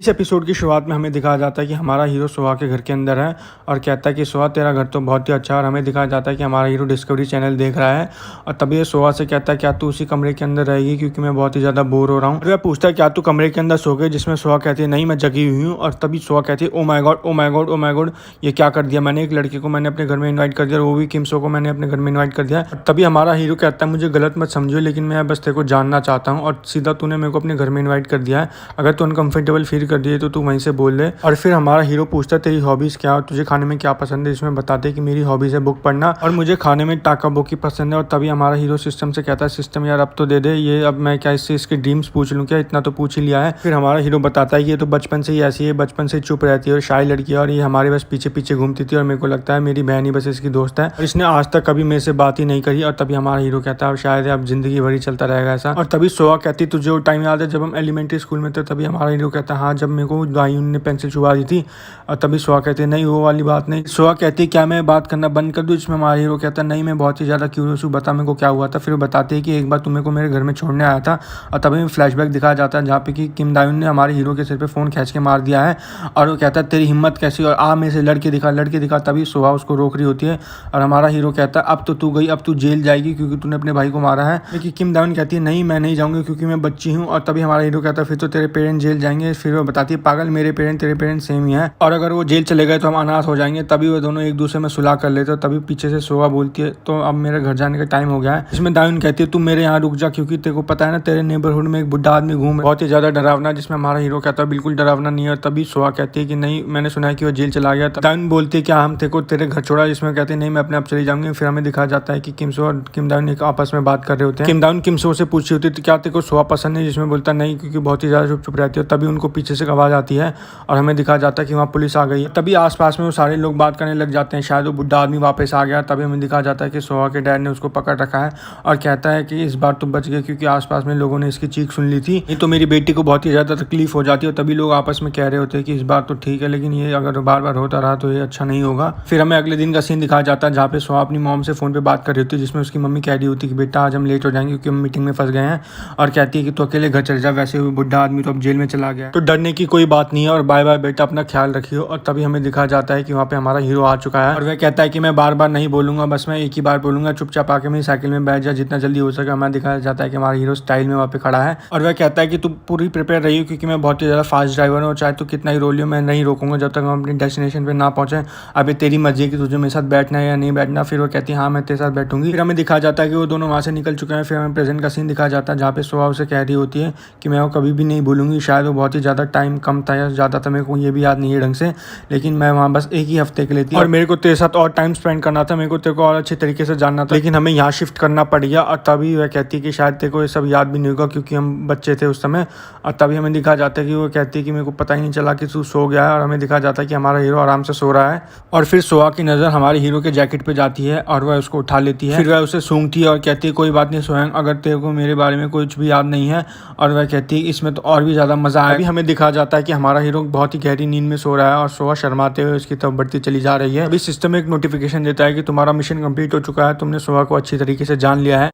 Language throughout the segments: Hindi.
इस एपिसोड की शुरुआत में हमें दिखाया जाता है कि हमारा हीरो सोहा के घर के अंदर है और कहता है कि सोहा तेरा घर तो बहुत ही अच्छा है। और हमें दिखाया जाता है कि हमारा हीरो डिस्कवरी चैनल देख रहा है और तभी ये सोहा से कहता है क्या तू उसी कमरे के अंदर रहेगी क्योंकि मैं बहुत ही ज़्यादा बोर हो रहा हूँ। वह पूछता है क्या तू कमरे के अंदर सो गई, जिसमें सोहा कहती है नहीं मैं जगी हुई हूँ। और तभी सोहा कहती है oh my God oh my God oh my God, ये क्या कर दिया मैंने, एक लड़के को मैंने अपने घर में इन्वाइट कर दिया और वो भी किमसो को मैंने अपने घर में इन्वाइट कर दिया। तभी हमारा हीरो कहता है मुझे गलत मत समझो लेकिन मैं बस तेरे को जानना चाहता हूँ और सीधा तूने मेरे को अपने घर में इन्वाइट कर दिया है, अगर तू अनकंफर्टेबल फील कर दिए तो तू वहीं से बोल ले। और फिर हमारा हीरो पूछता है तेरी हॉबीज क्या और तुझे खाने में क्या पसंद है, इसमें बताते हैं कि मेरी हॉबीज है बुक पढ़ना और मुझे खाने में टाका बोकी पसंद है। और तभी हमारा हीरो सिस्टम से कहता है सिस्टम यार अब तो दे दे, ये अब मैं क्या इससे इसके ड्रीम्स पूछ लूँ क्या, इतना तो पूछ ही लिया है। फिर हमारा हीरो बताता है कि ये तो बचपन से ही ऐसी है, बचपन से चुप रहती है और शाय लड़की है और ये हमारे बस पीछे पीछे घूमती थी और मेरे को लगता है मेरी बहन ही बस इसकी दोस्त है और इसने आज तक कभी मेरे से बात ही नहीं करी। और तभी हमारा हीरो कहता है शायद अब जिंदगी भर ही चलता रहेगा ऐसा। और तभी सोहा कहती तुझे वो टाइम याद है जब हम एलिमेंट्री स्कूल में थे। तभी हमारा हीरो कहता है हाँ जब मेरे को दायून ने पेंसिल छुआ दी थी। और तभी सोहा कहती है नहीं वो वाली बात नहीं। सोहा कहती है क्या मैं बात करना बंद कर दूं, जिसमें हमारा हीरो कहता है नहीं मैं बहुत ही ज़्यादा क्यूरियस हूँ, बता मेरे को क्या हुआ था। फिर वो बताते हैं कि एक बार तुम्हें को मेरे घर में छोड़ने आया था और तभी फ्लैशबैक दिखाया जाता है जहाँ पे कि किम दायून ने हमारे हीरो के सिर पे फ़ोन खींच के मार दिया है और वो कहता है तेरी हिम्मत कैसी और आ मेरे से लड़के दिखा। तभी सोहा उसको रोक रही होती है और हमारा हीरो कहता है अब तो तू गई, अब तू जेल जाएगी क्योंकि तूने अपने भाई को मारा है। लेकिन किम दायून कहती है नहीं मैं नहीं जाऊँगी क्योंकि मैं बच्ची हूँ। और तभी हमारा हीरो कहता है फिर तो तेरे पेरेंट्स जेल जाएंगे। फिर वो बताती है पागल मेरे पेरेंट्स तेरे पेरेंट्स सेम ही है और अगर वो जेल चले गए तो हम अनाथ हो जाएंगे। तभी वो दोनों एक दूसरे में सुलह कर लेते हैं। तभी पीछे से सोहा बोलती है तो अब मेरे घर जाने का टाइम हो गया है। इसमें दायून कहती है तू मेरे यहाँ रुक जा क्योंकि तेरे को पता है ना तेरे नेबरहुड में एक बुढ़ा आदमी घूम बहुत ही ज्यादा डरावना, जिसमें हमारा हीरो कहता है बिल्कुल डरावना नहीं है। तभी सोहा कहती है कि नहीं मैंने सुना है कि वो जेल चला गया। दायून बोलती है क्या हम तेरे को तेरे घर छोड़ा, जिसमें कहते हैं नहीं मैं अपने आप चली जाऊंगी। फिर हमें दिखाया जाता है कि किमसो और किम दायून एक आपस में बात कर रहे होते हैं। किम दायून किमसो से पूछी होती है क्या तेरे को सोहा पसंद है, जिसमें बोलता नहीं क्योंकि बहुत ही ज्यादा चुप चुप रहती है। तभी उनको पीछे से आवाज आती है और हमें दिखाया जाता है कि वहाँ पुलिस आ गई है। तभी आसपास में वो सारे लोग बात करने लग जाते हैं, शायद वो बुढ़ा आदमी वापस आ गया। तभी हमें दिखाया जाता है कि सोहा के डैड ने उसको पकड़ रखा है और कहता है कि इस बार तो बच गए क्योंकि आसपास में लोगों ने इसकी चीख सुन ली थी, नहीं तो मेरी बेटी को बहुत ही ज़्यादा तकलीफ हो जाती है। तभी लोग आपस में कह रहे होते हैं कि इस बार तो ठीक है लेकिन ये अगर बार बार होता रहा तो ये अच्छा नहीं होगा। फिर हमें अगले दिन का सीन दिखाया जाता है जहाँ पे सोहा अपनी मॉम से फ़ोन पे बात कर रही होती है, जिसमें उसकी मम्मी कह रही होती है कि बेटा आज हम लेट हो जाएंगे क्योंकि हम मीटिंग में फंस गए हैं। और कहती है कि तो अकेले घर चल जा, वैसे हुए बुढ़ा आदमी तो अब जेल में चला गया तो डरने की कोई बात नहीं है और बाय बाय बेटा अपना ख्याल रखियो। और तभी हमें दिखाया जाता है कि वहाँ पे हमारा हीरो आ चुका है और वह कहता है कि मैं बार बार नहीं बोलूंगा, बस मैं एक ही बार बोलूंगा, चुपचाप आके मेरी साइकिल में बैठ जा, जितना जल्दी हो सके। हमें दिखाया जाता है कि हमारा हीरो स्टाइल में वहाँ पे खड़ा है और वह कहता है कि तू पूरी प्रिपेयर रही हो क्योंकि मैं बहुत ही ज़्यादा फास्ट ड्राइवर हूँ, चाहे तू कितना ही रो लियो मैं नहीं रोकूंगा जब तक हम अपनी डेस्टिनेशन पे ना पहुंचे। अभी तेरी मर्जी है कि तुझे मेरे साथ बैठना है या नहीं बैठना। फिर वो कहती है हाँ मैं तेरे साथ बैठूंगी। फिर हमें दिखाया जाता है कि वो दोनों वहाँ से निकल चुके हैं। फिर हमें प्रेजेंट का सीन दिखाया जाता है जहाँ पे सोहा उसे कह रही होती है कि मैं वो कभी भी नहीं भूलूंगी, शायद वो बहुत ही ज़्यादा टाइम कम था या ज़्यादा था, मेरे को ये भी याद नहीं है ढंग से, लेकिन मैं वहाँ बस एक ही हफ्ते के लिए थी और मेरे को तेरे साथ और टाइम स्पेंड करना था, मेरे को तेरे को और अच्छे तरीके से जानना था, लेकिन हमें यहाँ शिफ्ट करना पड़ गया। और तभी वह कहती है कि शायद तेरे को ये सब याद भी नहीं होगा क्योंकि हम बच्चे थे उस समय। और तभी हमें दिखाया जाता है कि वो कहती है कि मेरे को पता ही नहीं चला कि तू सो गया है। और हमें दिखाया जाता है कि हमारा हीरो आराम से सो रहा है और फिर सोहा की नज़र हमारे हीरो के जैकेट पे जाती है और वह उसको उठा लेती है। फिर वह उसे सूंघती है और कहती है कोई बात नहीं स्वयं, अगर तेरे को मेरे बारे में कुछ भी याद नहीं है। और वह कहती है इसमें तो और भी ज़्यादा मज़ा आया। अभी हमें दिखाया जाता है कि हमारा हीरो बहुत ही गहरी नींद में सो रहा है और सोहा शर्माते हुए उसकी तरफ बढ़ती चली जा रही है। अभी सिस्टम एक नोटिफिकेशन देता है कि तुम्हारा मिशन कंप्लीट हो चुका है, तुमने सोहा को अच्छी तरीके से जान लिया है।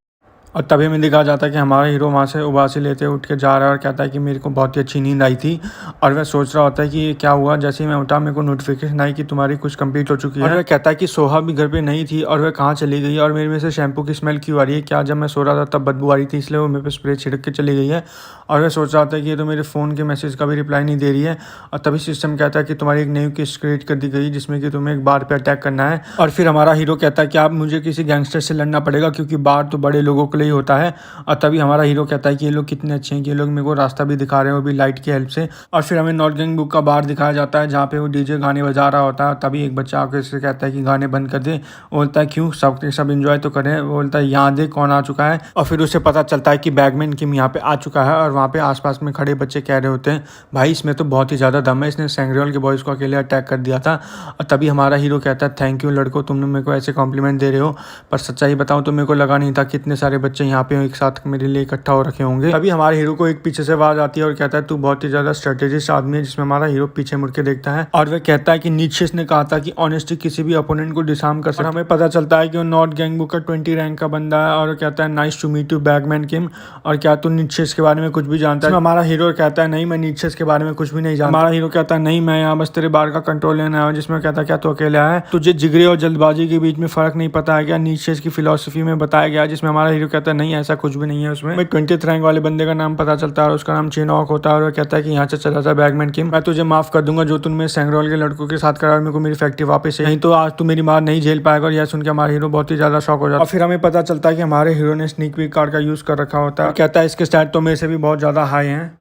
और तभी हमें दिखाया जाता है कि हमारा हीरो वहाँ से उबासी लेते हुए उठ के जा रहा है और कहता है कि मेरे को बहुत ही अच्छी नींद आई थी। और वह सोच रहा होता है कि ये क्या हुआ, जैसे ही मैं उठा मेरे को नोटिफिकेशन आई कि तुम्हारी कुछ कंप्लीट हो चुकी है। और वह कहता है कि सोहा भी घर पे नहीं थी और वह कहाँ चली गई और मेरे में से शैम्पू की स्मेल क्यों आ रही है, क्या जब मैं सो रहा था तब बदबू आ रही थी इसलिए वो मेरे पे स्प्रे छिड़क के चली गई है। और वह सोच रहा था कि ये तो मेरे फ़ोन के मैसेज का भी रिप्लाई नहीं दे रही है। और तभी सिस्टम कहता है कि तुम्हारी एक नई केस क्रिएट कर दी गई जिसमें कि तुम्हें एक बार पे अटैक करना है। और फिर हमारा हीरो कहता है कि आप मुझे किसी गैंगस्टर से लड़ना पड़ेगा क्योंकि बार तो बड़े लोगों के लिए होता है। और तभी हमारा हीरो कहता है कि ये लोग कितने अच्छे हैं कि ये लोग मेरे को रास्ता भी दिखा रहे हैं वो भी लाइट की हेल्प से। और फिर हमें नॉर्थ गैंग बुक का बार दिखाया जाता है जहाँ पे वो डीजे गाने बजा रहा होता है। तभी एक बच्चा आकर से कहता है कि गाने बंद कर दे। वो बोलता है क्यों, सब के सब इंजॉय तो करें। वो बोलता है यहाँ देख कौन आ चुका है। और फिर उसे पता चलता है कि बैगमैन किम यहाँ पे आ चुका है और वहाँ पे आसपास में खड़े बच्चे कह रहे होते हैं भाई इसमें तो बहुत ही ज़्यादा दम है, इसने सैंग्रियल के बॉयज़ को अकेले अटैक कर दिया था। और तभी हमारा हीरो कहता है थैंक यू लड़को, तुमने मेरे को ऐसे कॉम्प्लीमेंट दे रहे हो, पर सच्चाई बताऊँ तो मेरे को लगा नहीं था कि इतने सारे बच्चे बच्चे यहाँ पे एक साथ मेरे लिए इकट्ठा हो रखे होंगे। तभी हमारे हीरो को एक पीछे से आवाज आती है और कहता है तू बहुत ही ज्यादा स्ट्रेटेजिस्ट आदमी है, जिसमें हमारा हीरो पीछे मुड़ के देखता है और वह कहता है कि नीचे ने कहा था कि ऑनेस्टी किसी भी अपोनेंट को डिसआर्म कर सकता है। हमें पता चलता है कि वो नॉर्थ गैंग बुक का 20 रैंक का बंदा है और कहता है nice to meet you bagman किम, और क्या तू नीचे के बारे में कुछ भी जानता है? हमारा हीरो कहता है नहीं, मैं नीचे के बारे में कुछ भी नहीं जानता। हमारा हीरो कहता है नहीं, मैं यहाँ बस तेरे बार का कंट्रोल लेना है। जिसमें कहता है क्या तू अकेला है, तुझे जिगरे और जल्दबाजी के बीच में फर्क नहीं पता है क्या? नीचे की फिलोसफी में बताया गया, जिसमें हमारा हीरो कहता है नहीं ऐसा कुछ भी नहीं है। उसमें 20th रैंक वाले बंदे का नाम पता चलता है और उसका नाम चिनॉक होता है और वो कहता है कि यहाँ से चला जा बैगमैन किम, मैं तुझे माफ कर दूंगा जो तुमने सैंग्रोल के लड़कों के साथ करा, मेरे को मेरी फैक्ट्री वापस है, नहीं तो आज तू मेरी मार नहीं झेल पाएगा। और यह सुन के हमारा हीरो बहुत ही ज्यादा शॉक हो जाता है। और फिर हमें पता चलता है कि हमारे हीरो ने स्नीक पीक कार्ड का यूज कर रखा होता है। कहता है इसके स्टैट तो मेरे से भी बहुत ज्यादा हाई हैं।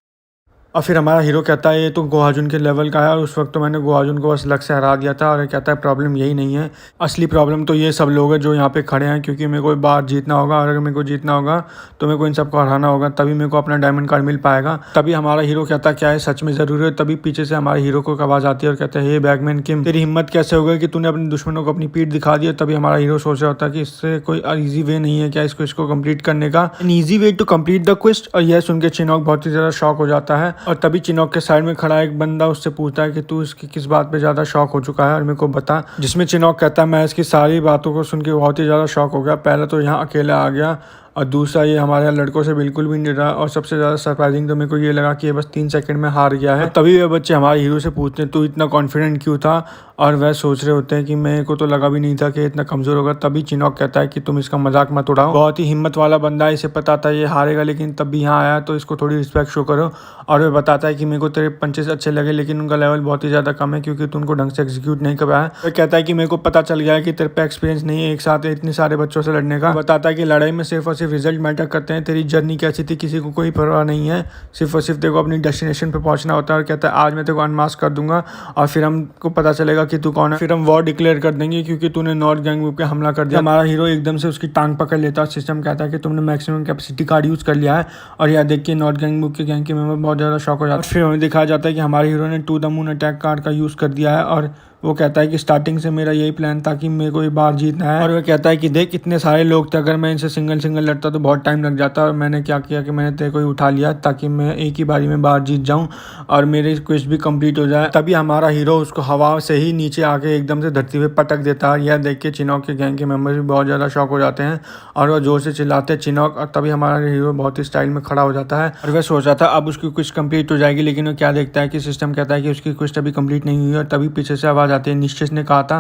और फिर हमारा हीरो कहता है ये तो गोहाजुन के लेवल का है और उस वक्त तो मैंने गोहाजुन को बस लक से हरा दिया था। और ये कहता है प्रॉब्लम यही नहीं है, असली प्रॉब्लम तो ये सब लोग हैं जो यहाँ पे खड़े हैं, क्योंकि मेरे को बार जीतना होगा और अगर मेरे को जीतना होगा तो मेरे को इन सबको हराना होगा, तभी मेरे को अपना डायमंड कार्ड मिल पाएगा। तभी हमारा हीरो कहता है क्या है सच में जरूरी है? तभी पीछे से हमारे हीरो को आवाज आती है और कहता है हे बैगमैन किम, तेरी हिम्मत कैसे हो गई कि तूने अपने दुश्मनों को अपनी पीठ दिखा दी? तभी हमारा हीरो सोच रहा होता है कि इससे कोई ईजी वे नहीं है क्या इसको कंप्लीट करने का, an easy way to complete the quest. और यह सुन के चिनॉक बहुत ही ज्यादा शॉक हो जाता है। और तभी चिनॉक के साइड में खड़ा एक बंदा उससे पूछता है कि तू इसकी किस बात पे ज्यादा शॉक हो चुका है और मेरे को बता। जिसमें चिनॉक कहता है मैं इसकी सारी बातों को सुन के बहुत ही ज्यादा शॉक हो गया, पहले तो यहाँ अकेला आ गया और दूसरा ये हमारे लड़कों से बिल्कुल भी नहीं रहा, और सबसे ज़्यादा सरप्राइजिंग तो मेरे को ये लगा कि ये बस 3 सेकंड में हार गया है। तभी वे बच्चे हमारे हीरो से पूछते हैं तू इतना कॉन्फिडेंट क्यों था, और वह सोच रहे होते हैं कि मेरे को तो लगा भी नहीं था कि इतना कमज़ोर होगा। तभी चिनॉक कहता है कि तुम इसका मजाक मत उड़ाओ, बहुत ही हिम्मत वाला बंदा है, इसे पता था ये हारेगा लेकिन तब भी यहाँ आया तो इसको थोड़ी रिस्पेक्ट शो करो। और वह बताता है कि मेरे को तेरे पंचेस अच्छे लगे लेकिन उनका लेवल बहुत ही ज़्यादा कम है क्योंकि तू उनको ढंग से एग्जीक्यूट नहीं कर पाया। वह कहता है कि मेरे को पता चल गया है कि तेरे पे एक्सपीरियंस नहीं है एक साथ इतने सारे बच्चों से लड़ने का। बताता है कि लड़ाई में सिर्फ और सिर्फ रिजल्ट मैटर करते हैं, तेरी जर्नी कैसी थी किसी को कोई परवाह नहीं है, सिर्फ और सिर्फ तेरे को अपनी डेस्टिनेशन पे पहुंचना होता है। और कहता है आज मैं तेरे को अनमास्क कर दूंगा और फिर हमको पता चलेगा कि तू कौन है, फिर हम वॉर डिक्लेयर कर देंगे क्योंकि तूने नॉर्थ गैंग ग्रुप पे हमला कर दिया। हमारा हीरो एकदम से उसकी टांग पकड़ लेता है। सिस्टम कहता है कि तुमने मैक्सिमम कैपेसिटी कार्ड यूज कर लिया है। और यह देख के नॉर्थ गैंग ग्रुप के गैंग के मेंबर बहुत ज़्यादा शॉक हो जाता है। फिर हमें दिखाया जाता है कि हमारे हीरो ने to the moon attack card का यूज़ कर दिया है और वो कहता है कि स्टार्टिंग से मेरा यही प्लान था कि मेरे को ये बार जीतना है। और वो कहता है कि देख इतने सारे लोग थे, अगर मैं इनसे सिंगल लड़ता तो बहुत टाइम लग जाता, और मैंने क्या किया कि मैंने तेरे को ही उठा लिया ताकि मैं एक ही बारी में बार जीत जाऊं और मेरी क्वेस्ट भी कंप्लीट हो जाए। तभी हमारा हीरो उसको हवा से ही नीचे आके एकदम से धरती पे पटक देता है। यह देख के चिनॉक के गैंग के मेंबर्स भी बहुत ज़्यादा शॉक हो जाते हैं और वह जोर से चिल्लाते हैं चिनॉक। और तभी हमारा हीरो बहुत ही स्टाइल में खड़ा हो जाता है और वह सोच रहा था अब उसकी क्वेस्ट कंप्लीट हो जाएगी, लेकिन वो क्या देखता है कि सिस्टम कहता है कि उसकी क्वेस्ट अभी कंप्लीट नहीं हुई। और तभी पीछे से आवाज़ आती है निश्चित ने कहा था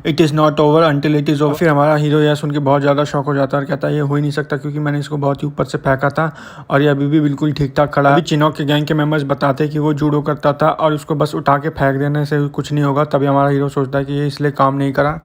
it is not over until it is over. फिर हमारा हीरो यह सुन के बहुत ज़्यादा शॉक हो जाता है और कहता है ये हो ही नहीं सकता क्योंकि मैंने इसको बहुत ही ऊपर से फेंका था और ये अभी भी बिल्कुल ठीक ठाक खड़ा है। अभी चिनॉक के गैंग के मेंबर्स बताते हैं कि वो जूडो करता था और उसको बस उठा के फेंक देने से कुछ नहीं होगा। तभी हमारा हीरो सोचता है कि ये इसलिए काम नहीं करा।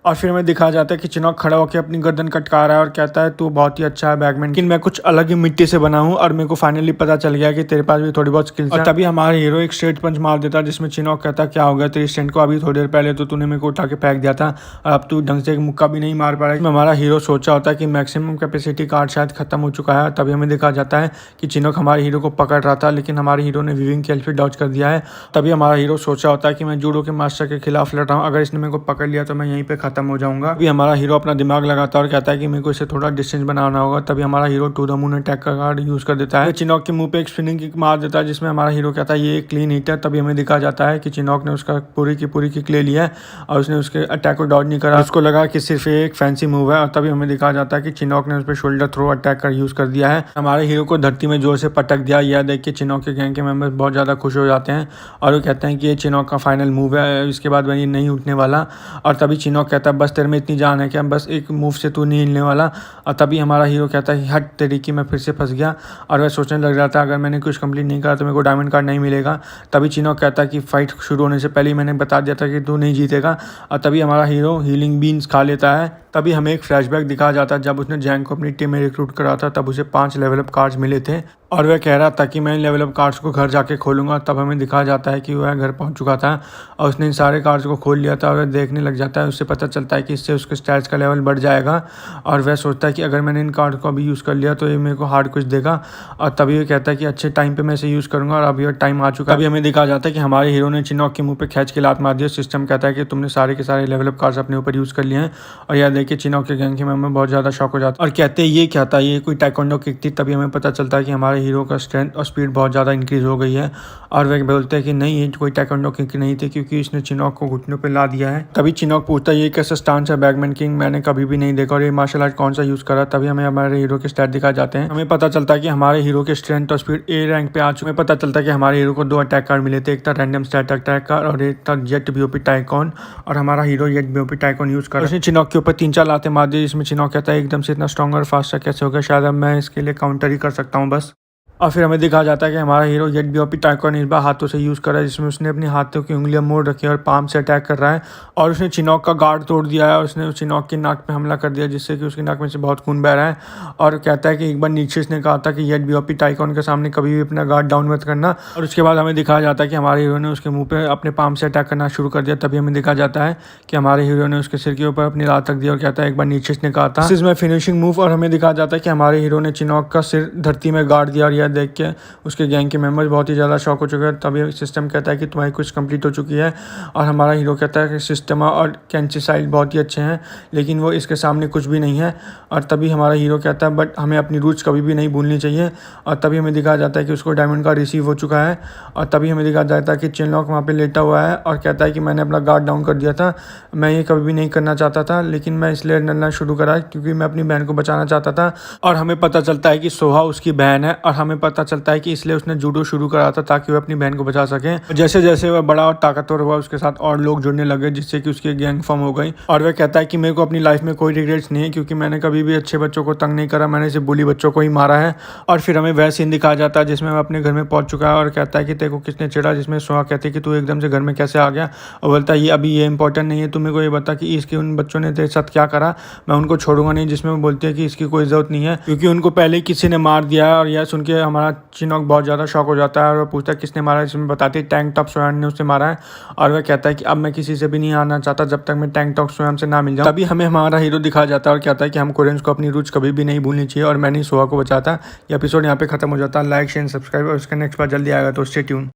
और फिर हमें दिखाया जाता है कि चिनॉक खड़ा होकर अपनी गर्दन कटका रहा है और कहता है तू बहुत ही अच्छा है बैगमैन, लेकिन मैं कुछ अलग ही मिट्टी से बना हूँ और मेरे को फाइनली पता चल गया कि तेरे पास भी थोड़ी बहुत स्किल्स है। तभी हमारा हीरो एक स्ट्रेट पंच मार देता है जिसमें चिनॉक कहता है क्या हो गया तेरी स्टैंड को, अभी थोड़ी देर पहले तो तूने मेरे को उठा के फेंक दिया था और अब तू ढंग से एक मुक्का भी नहीं मार पा रहा है। हमारा हीरो सोचा होता है कि मैक्सिमम कैपेसिटी कार्ड शायद खत्म हो चुका है। तभी हमें दिखा जाता है कि चिनॉक हमारे हीरो को पकड़ रहा था लेकिन हमारे हीरो ने वीविंग की हेल्प से डॉज कर दिया है। तभी हमारा हीरो सोचा होता है कि मैं जूडो के मास्टर के खिलाफ लड़ रहा हूँ, अगर इसने मेरे को पकड़ लिया तो मैं यहीं पे खत्म हो जाऊंगा। हमारा हीरो अपना दिमाग लगाता है और कहता है कि मेरे को इसे थोड़ा डिस्टेंस बनाना होगा। तभी हमारा hero to the moon attack का कार्ड यूज कर देता है। चिनॉक के मुंह पे एक स्पिनिंग किक मार देता है जिसमें हमारा हीरो कहता है ये क्लीन हिट है। तभी हमें दिखा जाता है कि चिनॉक ने उसका पूरी की किक ले लिया है और उसने उसके अटैक को डॉज नहीं करा, उसको लगा कि सिर्फ एक फैंसी मूव है। और तभी हमें दिखा जाता है कि चिनॉक ने उस पर शोल्डर थ्रो अटैक का यूज कर दिया है, हमारे हीरो को धरती में जोर से पटक दिया। यह देख के चिनॉक के गैंग के मेंबर्स बहुत ज्यादा खुश हो जाते हैं और वो कहते हैं कि ये चिनॉक का फाइनल मूव है, इसके बाद मैं ये नहीं उठने वाला। और तभी चिनॉक कहता है बस तेरे में इतनी जान है क्या, बस एक मूव से तू नहीं हिलने वाला। और तभी हमारा हीरो कहता है हट तेरी की, मैं फिर से फंस गया। और वह सोचने लग रहा था अगर मैंने कुछ कंप्लीट नहीं करा तो मेरे को डायमंड कार्ड नहीं मिलेगा। तभी चिनॉक कहता है कि फाइट शुरू होने से पहले ही मैंने बता दिया था कि तू नहीं जीतेगा। और तभी हमारा हीरो हीलिंग बीन्स खा लेता है। तभी हमें एक फ्लैशबैक दिखाया जाता है जब उसने जैंग को अपनी टीम में रिक्रूट करा था, तब उसे 5 लेवल अप कार्ड्स मिले थे और वह कह रहा था कि मैं इन लेवल अप कार्ड्स को घर जाके खोलूंगा। तब हमें दिखाया जाता है कि वह घर पहुंच चुका था और उसने इन सारे कार्ड्स को खोल लिया था और वह देखने लग जाता है। उससे पता चलता है कि इससे उसके स्टैट्स का लेवल बढ़ जाएगा और वह सोचता है कि अगर मैंने इन कार्ड को अभी यूज़ कर लिया तो ये मेरे को हार्ड कुछ देगा। और तभी वो कहता है कि अच्छे टाइम पे मैं इसे यूज़ करूंगा और अभी टाइम आ चुका है। अभी हमें दिखाया जाता है कि हमारे हीरो ने चिनॉक के मुंह पे खींच के लात मार दिया। सिस्टम कहता है कि तुमने सारे के सारे लेवल अप कार्ड्स अपने ऊपर यूज़ कर लिए हैं। और यह लेके चिनॉक के गैंग के मेंबर बहुत ज़्यादा शॉक हो जाता है और कहते हैं ये क्या था, ये कोई टाइकोंडो किक थी। तभी हमें पता चलता है कि हमारे हीरो का स्ट्रेंथ और स्पीड बहुत ज़्यादा इंक्रीज़ हो गई है और वे बोलते हैं कि नहीं, ये कोई टाइकोंडो किक नहीं थी क्योंकि इसने चिनॉक को घुटनों पर ला दिया है। तभी चिनॉक पूछता है ये कैसा स्टांस है बैगमैन किंग, मैंने कभी भी नहीं देखा और ये मार्शल आर्ट कौन सा यूज़ करा। तभी हमें हमारे हीरो के स्टैट दिखाए जाते हैं। हमें पता चलता है कि हमारे हीरो के स्ट्रेंथ और स्पीड ए रैंक पे आ चुके हैं। पता चलता है कि हमारे हीरो को 2 अटैक कार्ड मिले थे, एक था रैंडम स्टैट अटैक कार्ड और एक था जेट बीओपी टाइकॉन। और हमारा hero jet BOP tycoon use कर उसने चिनॉक के ऊपर 3-4 लाते मार दी, जिसमें चिनॉक कहता है एकदम से इतना स्ट्रॉन्ग और फास्ट कैसे हो गया, शायद अब मैं इसके लिए काउंटर ही कर सकता हूँ बस। और फिर हमें दिखाया जाता है कि हमारा हीरो जेट बीओपी टाइकॉन इस बार हाथों से यूज़ कर रहा है, जिसमें उसने अपनी हाथों की उंगलियां मोड़ रखी है और पाम से अटैक कर रहा है और उसने चिनॉक का गार्ड तोड़ दिया है और उसने चिनॉक की नाक पे हमला कर दिया, जिससे कि उसकी नाक में से बहुत खून बह रहा है। और कहता है कि एक बार नीचे इसने कहा था कि जेट बीओपी टाइकॉन के सामने कभी भी अपना गार्ड डाउन मत करना। और उसके बाद हमें दिखाया जाता है कि हमारे हीरो ने उसके मुँह पर अपने पाम से अटैक करना शुरू कर दिया। तभी हमें दिखाया जाता है कि हमारे हीरो ने उसके सिर के ऊपर अपनी लात रख दी और कहता है एक बार नीचे इसने कहा था, this is my finishing move. और हमें दिखाया जाता है कि हमारे हीरो ने चिनॉक का सिर धरती में गाड़ दिया और यह देख के उसके गैंग के मेंबर्स बहुत ही ज़्यादा शॉक हो चुके हैं। तभी सिस्टम कहता है कि तुम्हारी कुछ कंप्लीट हो चुकी है और हमारा हीरो कहता है कि सिस्टम और कैंचिसाइड बहुत ही अच्छे हैं लेकिन वो इसके सामने कुछ भी नहीं है। और तभी हमारा हीरो कहता है बट हमें अपनी रूट्स कभी भी नहीं भूलनी चाहिए। और तभी हमें दिखाया जाता है कि उसको डायमंड का रिसीव हो चुका है। और तभी हमें दिखाया जाता है कि चिनलॉक वहाँ पर लेटा हुआ है और कहता है कि मैंने अपना गार्ड डाउन कर दिया था, मैं ये कभी भी नहीं करना चाहता था लेकिन मैं इसलिए लड़ना शुरू करा क्योंकि मैं अपनी बहन को बचाना चाहता था। और हमें पता चलता है कि सोहा उसकी बहन है और हमें पता चलता है कि इसलिए उसने जूडो शुरू करा था ताकि वो अपनी बहन को बचा सके। जैसे जैसे वह बड़ा और ताकतवर हुआ उसके साथ और लोग जुड़ने लगे, जिससे कि उसकी गैंग फॉर्म हो गई। और वह कहता है कि मेरे को अपनी लाइफ में कोई रिग्रेट्स नहीं है क्योंकि मैंने कभी भी अच्छे बच्चों को तंग नहीं करा, मैंने सिर्फ बुली बच्चों को ही मारा है। और फिर हमें वह सीन दिखाया जाता है जिसमें वह अपने घर में पहुंच चुका है और कहता है कि तेरे को किसने चिढ़ा, जिसमें सोहा कहती है कि तू एकदम से घर में कैसे आ गया। और बोलता है ये अभी ये इंपॉर्टेंट नहीं है, तुम मेरे को ये बता कि इसके उन बच्चों ने तेरे साथ क्या करा, मैं उनको छोड़ूंगा नहीं। जिसमें वो बोलती है कि इसकी कोई ज़रूरत नहीं है क्योंकि उनको पहले ही किसी ने मार दिया है। और यह सुन के हमारा चिनॉक बहुत ज़्यादा शॉक हो जाता है और पूछता है किसने मारा है, इसमें बताते हैं टैंक टॉप स्वयं ने उसे मारा है। और वह कहता है कि अब मैं किसी से भी नहीं आना चाहता जब तक मैं टैंक टॉप स्वयं से ना मिल जाऊं। तभी हमें हमारा हीरो दिखाया जाता है और कहता है कि हम कोरियंस को अपनी रूट्स कभी भी नहीं भूलनी चाहिए और मैंने सोहा को बचाता। ये एपिसोड यहाँ पे खत्म हो जाता है। लाइक शेयर सब्सक्राइब और उसका नेक्स्ट बार जल्दी आएगा तो स्टे ट्यून।